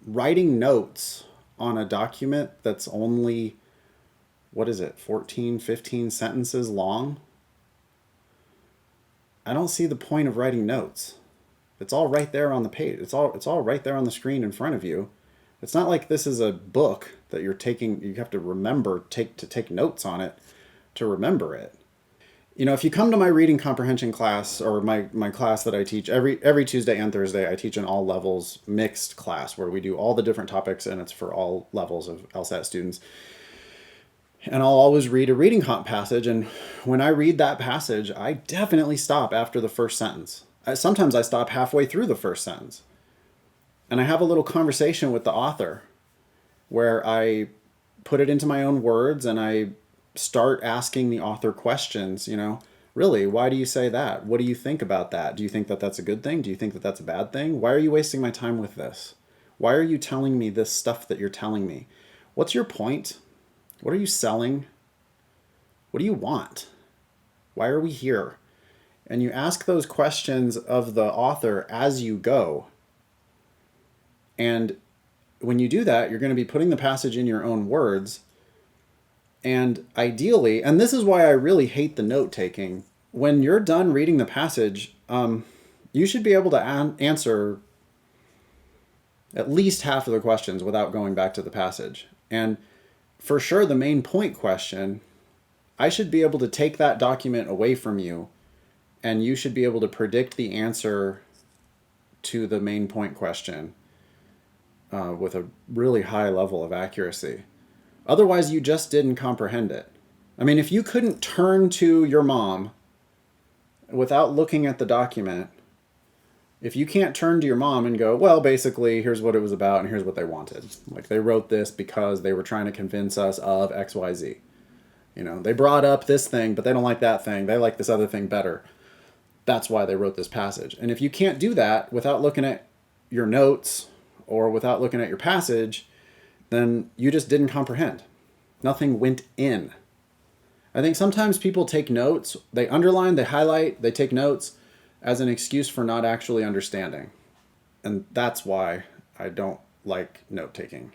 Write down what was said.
writing notes on a document that's only, what is it, 14, 15 sentences long, I don't see the point of writing notes. It's all right there on the page. It's all right there on the screen in front of you. It's not like this is a book that you're taking, you have to remember to take notes on it to remember it. You know, if you come to my reading comprehension class, or my class that I teach every Tuesday and Thursday, I teach an all levels mixed class where we do all the different topics, and it's for all levels of LSAT students. And I'll always read a reading comp passage, and when I read that passage, I definitely stop after the first sentence. Sometimes I stop halfway through the first sentence. And I have a little conversation with the author where I put it into my own words, and I start asking the author questions, you know, really, why do you say that? What do you think about that? Do you think that that's a good thing? Do you think that that's a bad thing? Why are you wasting my time with this? Why are you telling me this stuff that you're telling me? What's your point? What are you selling? What do you want? Why are we here? And you ask those questions of the author as you go. And when you do that, you're going to be putting the passage in your own words. And ideally, and this is why I really hate the note taking, when you're done reading the passage, you should be able to answer at least half of the questions without going back to the passage. And for sure, the main point question, I should be able to take that document away from you, and you should be able to predict the answer to the main point question with a really high level of accuracy. Otherwise, you just didn't comprehend it. I mean, if you couldn't turn to your mom without looking at the document, if you can't turn to your mom and go, well, basically, here's what it was about and here's what they wanted. Like, they wrote this because they were trying to convince us of X, Y, Z. You know, they brought up this thing, but they don't like that thing. They like this other thing better. That's why they wrote this passage. And if you can't do that without looking at your notes or without looking at your passage, then you just didn't comprehend. Nothing went in. I think sometimes people take notes, they underline, they highlight, they take notes as an excuse for not actually understanding. And that's why I don't like note taking.